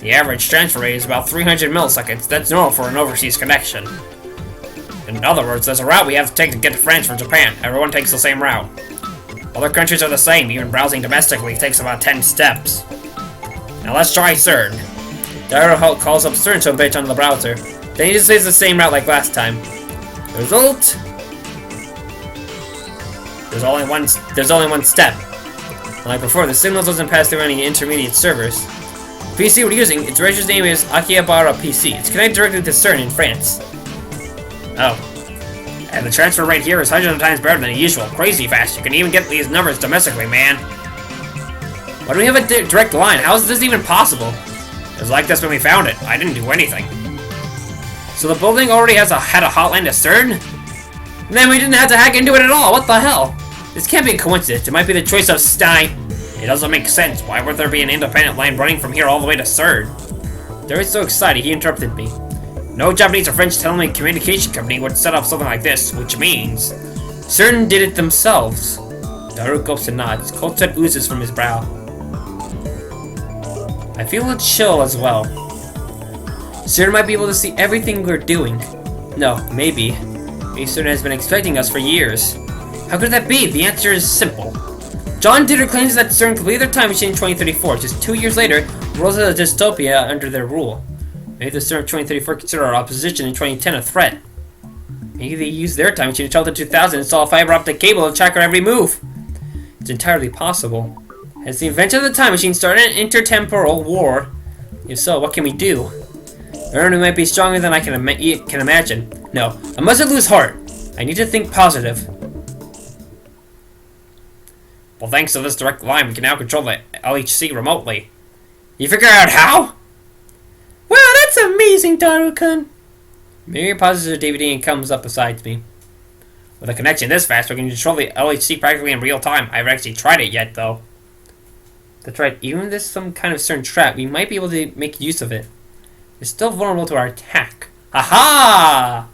The average transfer rate is about 300 milliseconds, that's normal for an overseas connection. In other words, there's a route we have to take to get to France from Japan. Everyone takes the same route. Other countries are the same, even browsing domestically takes about 10 steps. Now let's try CERN. Daru calls up CERN's homepage on the browser. Then he just says the same route like last time. The result? There's only one step. Like before, the signal doesn't pass through any intermediate servers. The PC we're using, its registered name is Akihabara PC. It's connected directly to CERN in France. Oh. And the transfer rate here is hundreds of times better than usual. Crazy fast. You can even get these numbers domestically, man. Why do we have a direct line? How is this even possible? It was like this when we found it. I didn't do anything. So the building already had a hotline to CERN? And then we didn't have to hack into it at all. What the hell? This can't be a coincidence. It might be the choice of Stein. It doesn't make sense. Why would there be an independent line running from here all the way to CERN? They were so excited, he interrupted me. No Japanese or French telecommunication company would set up something like this, which means certain did it themselves. Daru gulps and nods. Cold sweat oozes from his brow. I feel a chill as well. Certain might be able to see everything we're doing. No, maybe. Maybe Certain has been expecting us for years. How could that be? The answer is simple. John Ditter claims that Certain completed their time machine in 2034. Just 2 years later, the world is a dystopia under their rule. Maybe the Certain of 2034 consider our opposition in 2010 a threat. Maybe they use their time machine to travel to 2000 and install a fiber optic cable to track our every move. It's entirely possible. Has the invention of the time machine started an intertemporal war? If so, what can we do? Ernie might be stronger than I can imagine. No, I mustn't lose heart. I need to think positive. Well, thanks to this direct line, we can now control the LHC remotely. You figure out how? Wow, that's amazing, Daru-kun. Miri pauses her DVD and comes up beside me. With a connection this fast, we can control the LHC practically in real time. I haven't actually tried it yet, though. That's right, even if there's some kind of certain trap, we might be able to make use of it. It's still vulnerable to our attack. Aha!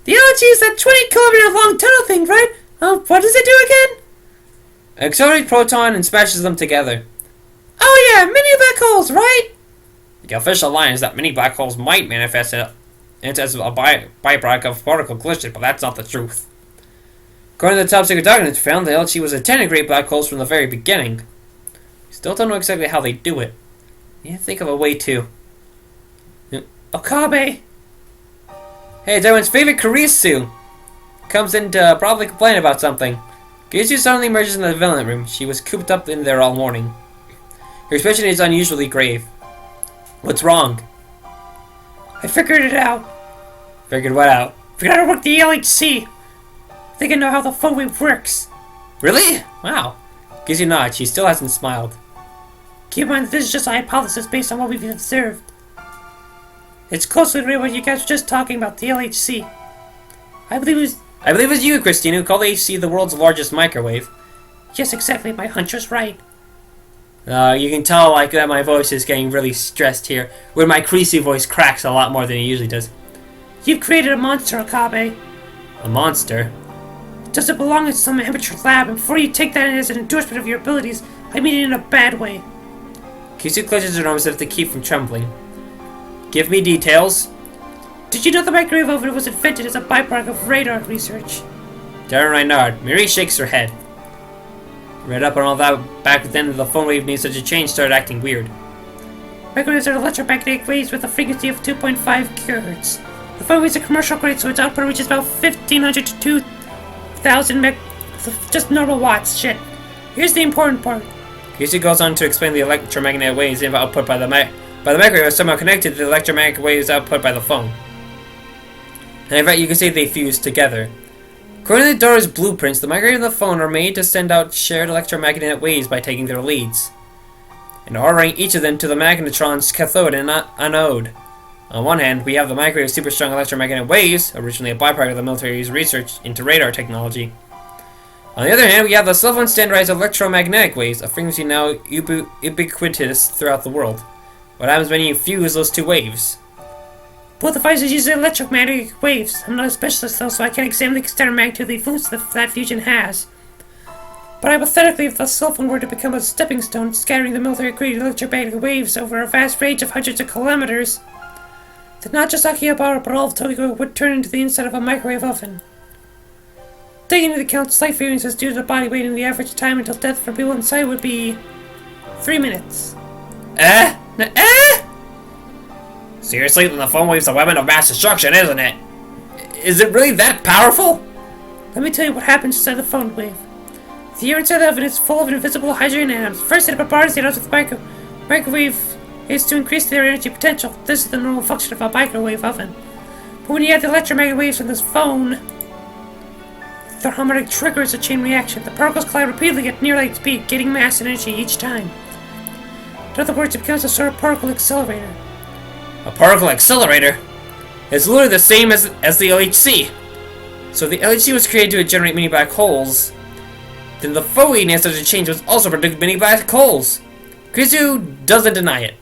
The LHC is that 20-kilometer long tunnel thing, right? What does it do again? Accelerates proton and smashes them together. Oh yeah, mini black holes, right? The official line is that many black holes might manifest as a byproduct of particle collision, but that's not the truth. According to the top secret documents found, the LHC was intended to create black holes from the very beginning. We still don't know exactly how they do it. You need to think of a way to. Okabe. Hey, it's everyone's favorite Kurisu. Comes in to probably complain about something. Kurisu suddenly emerges in the development room. She was cooped up in there all morning. Her expression is unusually grave. What's wrong? I figured it out. Figured what out? Figured out how to work the LHC. I think I know how the phone wave works. Really? Wow. Kurisu nods. She still hasn't smiled. Keep in mind that this is just a hypothesis based on what we've observed. It's closely related to what you guys were just talking about, the LHC. I believe it was you, Christine, who called the HC the world's largest microwave. Yes, exactly. My hunch was right. You can tell like that my voice is getting really stressed here, where my Creasy voice cracks a lot more than it usually does. You've created a monster, Okabe. A monster? Does it belong in some amateur lab? And before you take that as an endorsement of your abilities, I mean it in a bad way. Kisu clutches her arms as if to keep from trembling. Give me details. Did you know the microwave oven was invented as a byproduct of radar research? Darren and I nod. Miri shakes her head. Read up on all that back then the phone wave needs such a change started acting weird. Microwaves are electromagnetic waves with a frequency of 2.5 kHz. The phone waves are commercial grade, so its output reaches about 1,500 to 2,000 just normal watts. Shit. Here's the important part. Kisu goes on to explain the electromagnetic waves output by the microwave is somehow connected to the electromagnetic waves output by the phone. And in fact, you can see they fuse together. According to Dora's blueprints, the microwave and the phone are made to send out shared electromagnetic waves by taking their leads, and ordering each of them to the magnetron's cathode and anode. On one hand, we have the microwave's super strong electromagnetic waves, originally a byproduct of the military's research into radar technology. On the other hand, we have the cell phone standardized electromagnetic waves, a frequency now ubiquitous throughout the world. What happens when you fuse those two waves? Both devices use electromagnetic waves. I'm not a specialist though, so I can't examine the extent or magnitude of the influence that fusion has. But hypothetically, if the cell phone were to become a stepping stone, scattering the military-grade electromagnetic waves over a vast range of hundreds of kilometers, then not just Akihabara, but all of Tokyo would turn into the inside of a microwave oven. Taking into account slight variances due to the body weight and the average time until death for people inside would be 3 minutes. Seriously, then the phone wave's a weapon of mass destruction, isn't it? Is it really that powerful? Let me tell you what happens inside the phone wave. The air inside the oven is full of invisible hydrogen atoms. First, it bombards the atoms with microwave is to increase their energy potential. This is the normal function of a microwave oven. But when you add the electromagnetic waves from this phone, the harmonic triggers a chain reaction. The particles collide repeatedly at near light speed, gaining mass and energy each time. In other words, it becomes a sort of particle accelerator. A particle accelerator? It's literally the same as the LHC. So if the LHC was created to generate mini black holes, then the phone in such a change was also produce mini black holes. Krizu doesn't deny it.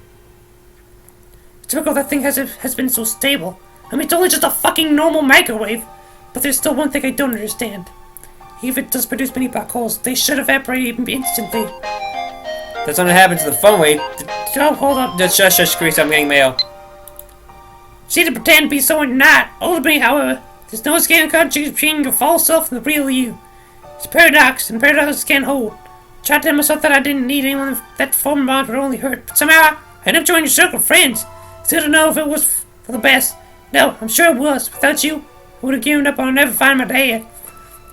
typical that thing has been so stable. I mean, it's only just a fucking normal microwave. But there's still one thing I don't understand. Even if it does produce many black holes, they should evaporate instantly. That's when it happened to the phone wave. Oh, hold on. Just shush, Chris, I'm getting mail. See to pretend to be someone you're not. Ultimately, however, there's no scan contrast between your false self and the real you. It's a paradox, and paradoxes can't hold. I tried to tell myself that I didn't need anyone that form bond would only hurt, but somehow I ended up joining your circle of friends. Still don't know if it was for the best. No, I'm sure it was. Without you, I would have given up on never finding my dad.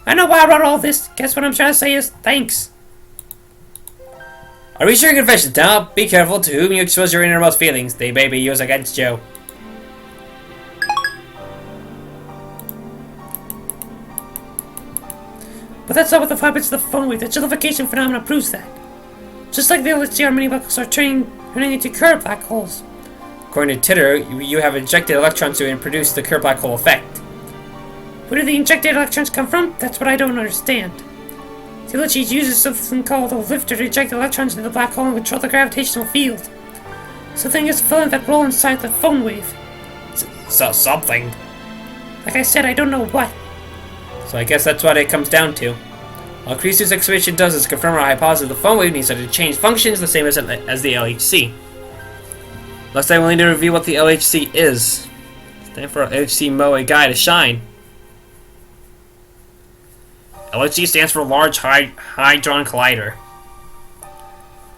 I know why I wrote all this. Guess what I'm trying to say is thanks. Are we sure your confessions now? Be careful to whom you expose your innermost feelings. They may be used against you. But that's not what happens to the phone wave. The jellification phenomenon proves that. Just like the LHC, many black holes are turning into Kerr black holes. According to Titter, you have injected electrons to it and produced the Kerr black hole effect. Where do the injected electrons come from? That's what I don't understand. The LHC uses something called a lifter to eject electrons into the black hole and control the gravitational field. Something is filling that role inside the phone wave. So something. Like I said, I don't know what. So I guess that's what it comes down to. All Krisu's expedition does is confirm our hypothesis the phone wave needs to change functions the same as the LHC. Last time we'll need to review what the LHC is. It's time for LHC Moe Guy to shine. LHC stands for Large Hadron Collider.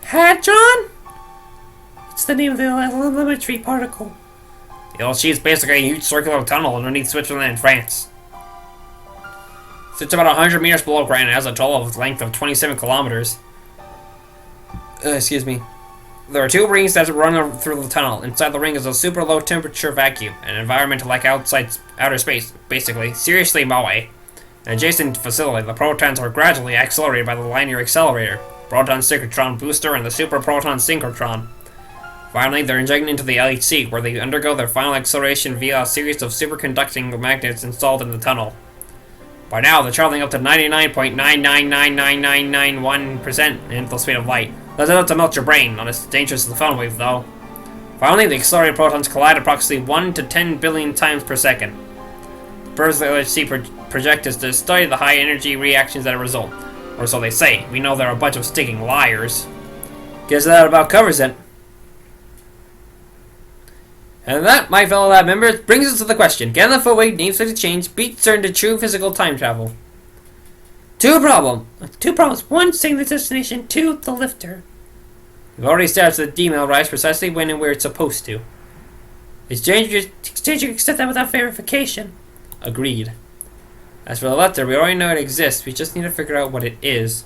Hadron? It's the name of the elementary particle. The LHC is basically a huge circular tunnel underneath Switzerland and France. It sits about 100 meters below ground and has a total length of 27 kilometers. Excuse me. There are two rings that run through the tunnel. Inside the ring is a super low temperature vacuum, an environment like outer space, basically. Seriously, Moe. An adjacent facility, the protons are gradually accelerated by the linear accelerator, proton synchrotron booster, and the super proton synchrotron. Finally, they're injected into the LHC, where they undergo their final acceleration via a series of superconducting magnets installed in the tunnel. By now, they're traveling up to 99.9999991% in the speed of light. That's enough to melt your brain, not as dangerous as the phone wave, though. Finally, the accelerated protons collide approximately 1 to 10 billion times per second. The purpose of the LHC project is to study the high energy reactions that result. Or so they say. We know they're a bunch of stinking liars. Guess that about covers it. And that, my fellow lab members, brings us to the question. Can the phone wave needs to change beat certain to true physical time travel? Two problems. One, setting the destination. Two, the lifter. We've already established that the D-mail rise precisely when and where it's supposed to. It's dangerous to accept that without verification. Agreed. As for the lifter, we already know it exists. We just need to figure out what it is.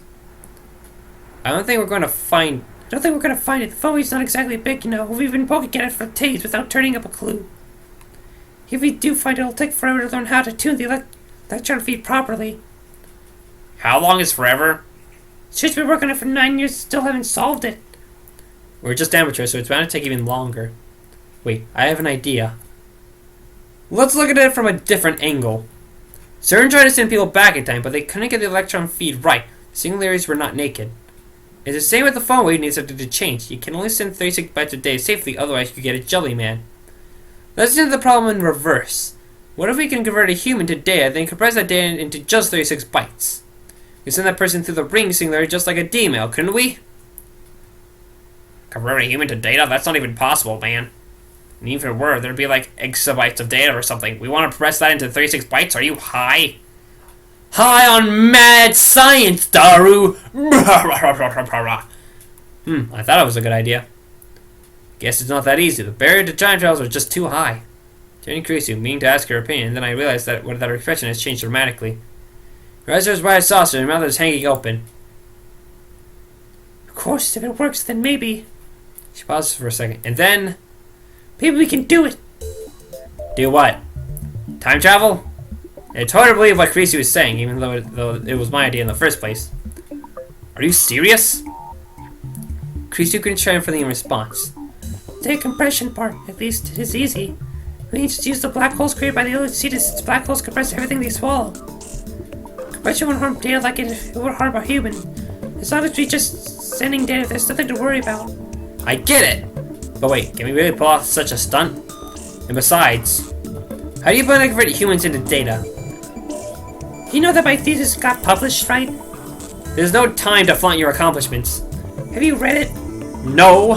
I don't think we're going to find it. The phone wave's not exactly big, you know. We've been poking at it for days without turning up a clue. If we do find it, it'll take forever to learn how to tune the electron feed properly. How long is forever? Shit's been working on it for 9 years, still haven't solved it. We're just amateurs, so it's bound to take even longer. Wait, I have an idea. Let's look at it from a different angle. CERN tried to send people back in time, but they couldn't get the electron feed right. Singularities were not naked. It's the same with the phone wave needs to change. You can only send 36 bytes a day safely, otherwise you get a jelly man. Let's do the problem in reverse. What if we can convert a human to data, then compress that data into just 36 bytes? We send that person through the ring singularity just like a D-mail, couldn't we? Convert a human to data? That's not even possible, man. And even if it were, there'd be like exabytes of data or something. We want to press that into 36 bytes? Are you high? High on mad science, Daru! I thought it was a good idea. Guess it's not that easy. The barrier to time travels are just too high. Turning Krisu, meaning to ask her opinion, then I realized that her expression has changed dramatically. Her eyes are by a saucer and her mouth is hanging open. Of course, if it works, then maybe. She pauses for a second, and then... Maybe we can do it. Do what? Time travel? It's hard to believe what Krisu is saying, even though it was my idea in the first place. Are you serious? Krisu couldn't try for the response. The compression part, at least, it is easy. We need to use the black holes created by the LHC since black holes compress everything they swallow. Compression won't harm data like it would harm a human. As long as we just sending data, there's nothing to worry about. I get it! But wait, can we really pull off such a stunt? And besides, how do you plan to convert humans into data? You know that my thesis got published, right? There's no time to flaunt your accomplishments. Have you read it? No,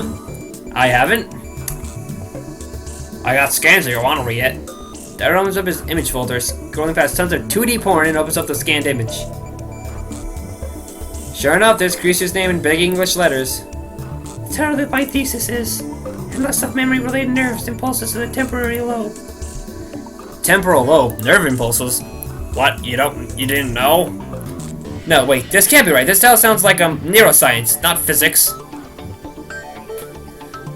I haven't. I got scans if you want to read it. That opens up his image folder, scrolling past tons of 2D porn and opens up the scanned image. Sure enough, there's Creasy's name in big English letters. The title of my thesis is Loss of Memory-Related Nerves Impulses in the Temporary Lobe. Temporal lobe, nerve impulses. What? You didn't know? No, wait, this can't be right. This title sounds like neuroscience, not physics.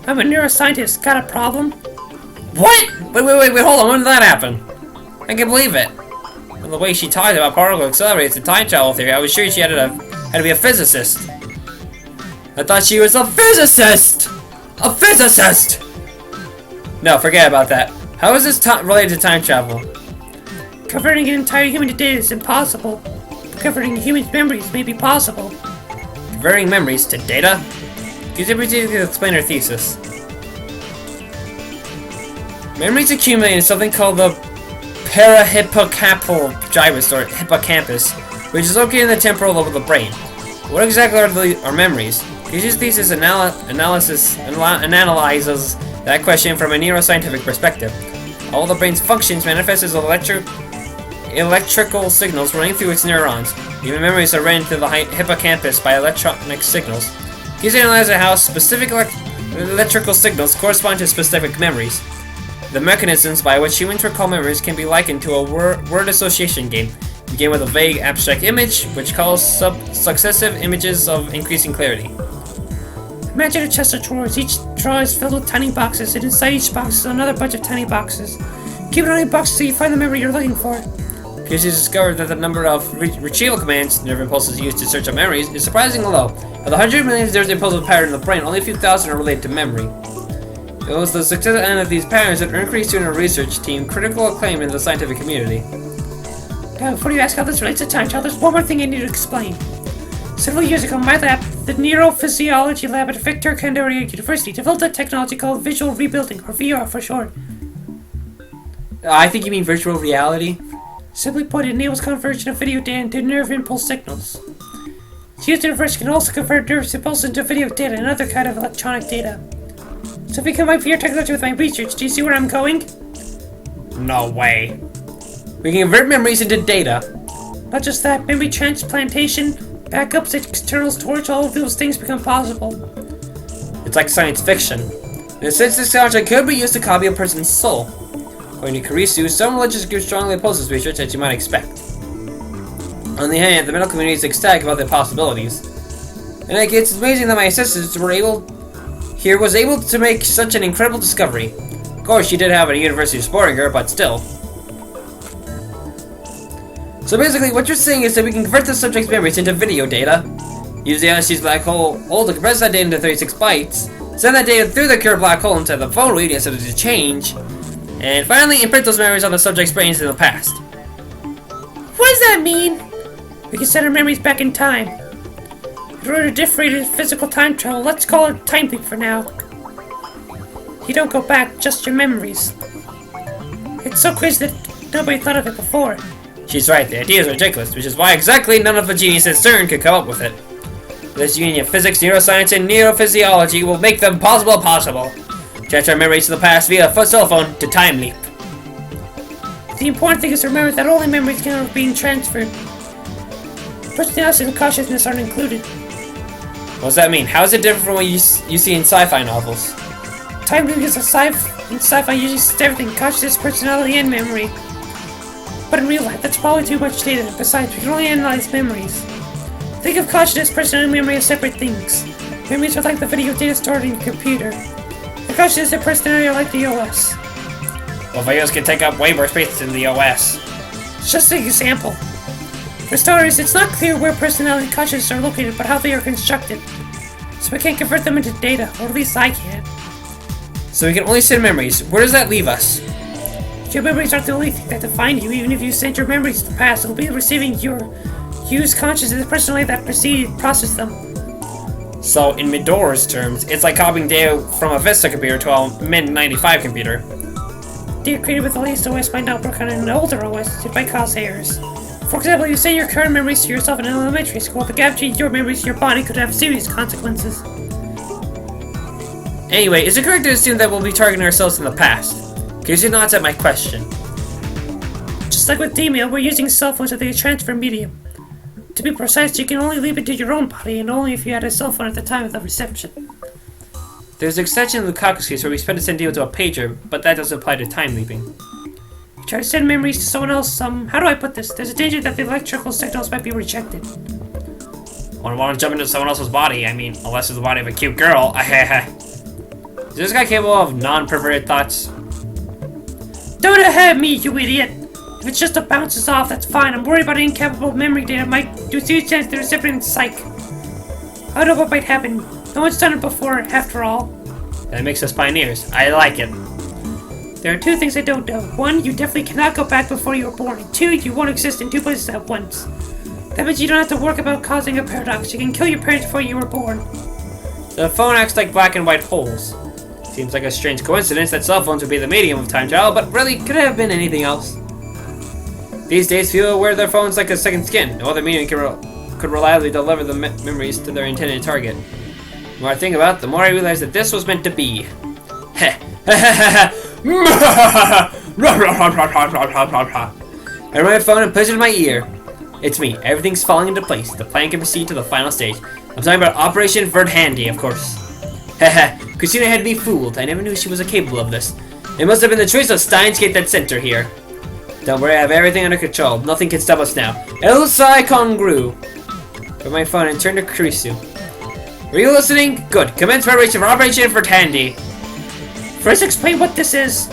I'm a neuroscientist. Got a problem? What? Wait, hold on. When did that happen? I can't believe it. From the way she talked about particle accelerators and time travel theory, I was sure she had to be a physicist. I thought she was a physicist! A physicist! No, forget about that. How is this related to time travel? Converting an entire human to data is impossible. Converting a human's memories may be possible. Converting memories to data? Could you please explain her thesis? Memories accumulate in something called the parahippocampal gyrus, or hippocampus, which is located in the temporal lobe of the brain. What exactly are memories? His thesis analyzes that question from a neuroscientific perspective. All the brain's functions manifest as electrical signals running through its neurons. Even memories are ran through the hippocampus by electronic signals. He's analyzing how specific electrical signals correspond to specific memories. The mechanisms by which humans recall memories can be likened to a word association game. Begin with a vague abstract image, which calls successive images of increasing clarity. Imagine a chest of drawers. Each drawer is filled with tiny boxes, and inside each box is another bunch of tiny boxes. Keep it on your box until you find the memory you're looking for. Pierce has discovered that the number of retrieval commands, nerve impulses used to search up memories, is surprisingly low. Of the 100 million nerve impulses patterned in the brain, only a few thousand are related to memory. It was the success of these patterns that earned Creasy and her research team critical acclaim in the scientific community. Now, before you ask how this relates to time travel, there's one more thing I need to explain. Several years ago, my lab, the Neurophysiology Lab at Victor Candoria University, developed a technology called visual rebuilding, or VR for short. I think you mean virtual reality. Simply put, it enables conversion of video data into nerve impulse signals. Its used universe can also convert nerve impulses into video data and other kind of electronic data. So if we combine VR technology with my research, do you see where I'm going? No way. We can convert memories into data. Not just that, memory transplantation, backups, external storage, all of those things become possible. It's like science fiction. In a sense, this technology could be used to copy a person's soul. According to Kurisu, some religious groups strongly oppose this research, as you might expect. On the other hand, the medical community is ecstatic about the possibilities. And it's amazing that my assistants was able to make such an incredible discovery. Of course, she did have a university supporting her, but still. So basically, what you're saying is that we can convert the subject's memories into video data, use the LSD's black hole to compress that data into 36 bytes, send that data through the Cure black hole inside the phone reading so to change, and finally imprint those memories on the subject's brains in the past. What does that mean? We can send our memories back in time. In order to differentiate physical time travel, let's call it time leap for now. You don't go back, just your memories. It's so crazy that nobody thought of it before. She's right, the idea is ridiculous, which is why exactly none of the geniuses at CERN could come up with it. This union of physics, neuroscience, and neurophysiology will make the impossible possible. Transfer memories to the past via cell phone to time leap. The important thing is to remember that only memories can be being transferred. Personality and consciousness aren't included. What does that mean? How is it different from what you see in sci-fi novels? Time loop is in sci-fi usually sees everything, consciousness, personality, and memory. But in real life, that's probably too much data. Besides, we can only analyze memories. Think of consciousness, personality, and memory as separate things. Memories are like the video data stored in your computer. The consciousness and personality are like the OS. Well, videos can take up way more space than the OS. It's just an example. For starters, it's not clear where personality and consciousness are located, but how they are constructed. So we can't convert them into data, or at least I can't. So we can only send memories. Where does that leave us? Your memories aren't the only thing that define you. Even if you send your memories to the past, it'll be receiving your used consciousness and personality that processed them. So, in Midora's terms, it's like copying data from a Vista computer to a mid-95 computer. Data created with the latest OS might not work on an older OS. It might cause errors. For example, you send your current memories to yourself in elementary school. The gap between your memories to your body could have serious consequences. Anyway, is it correct to assume that we'll be targeting ourselves in the past? Because you're not at my question. Just like with email, we're using cell phones as a transfer medium. To be precise, you can only leave it to your own body, and only if you had a cell phone at the time of the reception. There's an extension in the Lukaku's case where we spend a send deal to a pager, but that doesn't apply to time leaping. You try to send memories to someone else, how do I put this? There's a danger that the electrical signals might be rejected. When I want to jump into someone else's body, I mean, unless it's the body of a cute girl. Is this guy capable of non-perverted thoughts? Don't ahead me, you idiot! If it's just a bounces off, that's fine. I'm worried about incapable memory data might do huge chance the recipient's psych. I don't know what might happen. No one's done it before, after all. That makes us pioneers. I like it. There are two things I don't know. One, you definitely cannot go back before you were born. And two, you won't exist in two places at once. That means you don't have to work about causing a paradox. You can kill your parents before you were born. The phone acts like black and white holes. Seems like a strange coincidence that cell phones would be the medium of time travel, but really, could it have been anything else? These days, people wear their phones like a second skin. No other medium could reliably deliver the memories to their intended target. The more I think about it, the more I realize that this was meant to be. I run my phone and place it in my ear. It's me. Everything's falling into place. The plan can proceed to the final stage. I'm talking about Operation Vert Handy, of course. Christina had me fooled. I never knew she was capable of this. It must have been the choice of Steins that sent her here. Don't worry, I have everything under control. Nothing can stop us now. El Sai Congru. Put my phone and turn to Kurisu. Are you listening? Good. Commence preparation for Operation Vert Handy. First, explain what this is.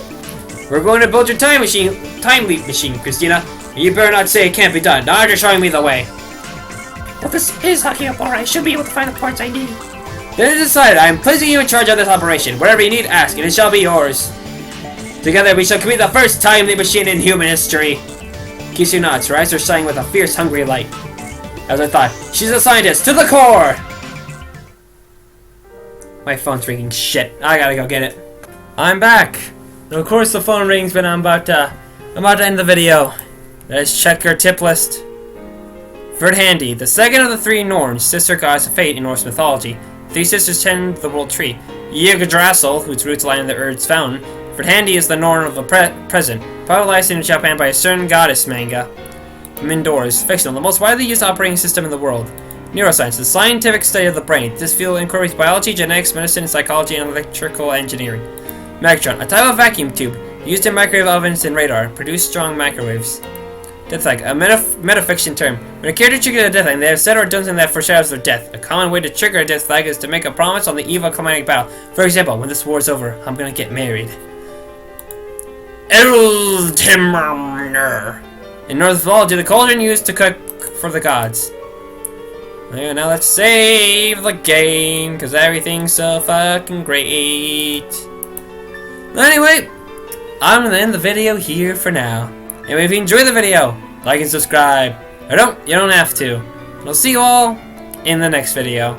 We're going to build your time leap machine, Christina. You better not say it can't be done. Now you're showing me the way. Well, this is hooking up alright. I should be able to find the parts I need. Then it's decided. I am placing you in charge of this operation. Whatever you need, ask, and it shall be yours. Together, we shall complete the first time leap machine in human history. Kisu nods, her eyes are shining with a fierce, hungry light. As I thought, she's a scientist to the core. My phone's ringing. Shit, I gotta go get it. I'm back. And of course, the phone rings, but I'm about to end the video. Let's check our tip list. Vert Handy, the second of the three Norns, sister goddess of fate in Norse mythology. Three sisters tend the world tree. Yggdrasil, whose roots lie in the Earth's fountain. Vert Handy is the Norn of the present, popularized in Japan by a certain goddess manga. Mindor is fictional, the most widely used operating system in the world. Neuroscience, the scientific study of the brain. This field incorporates biology, genetics, medicine, psychology, and electrical engineering. Magnetron, a type of vacuum tube used in microwave ovens and radar, produce strong microwaves. Death flag, a metafiction term. When a character triggers a death flag, they have said or done something that foreshadows their death. A common way to trigger a death flag is to make a promise on the eve of climatic battle. For example, when this war is over, I'm gonna get married. Eltimmer. In Norse mythology, the cauldron used to cook for the gods. Yeah, now let's save the game, because everything's so fucking great. Anyway, I'm gonna end the video here for now. Anyway, if you enjoyed the video, like and subscribe. Or you don't have to. I'll see you all in the next video.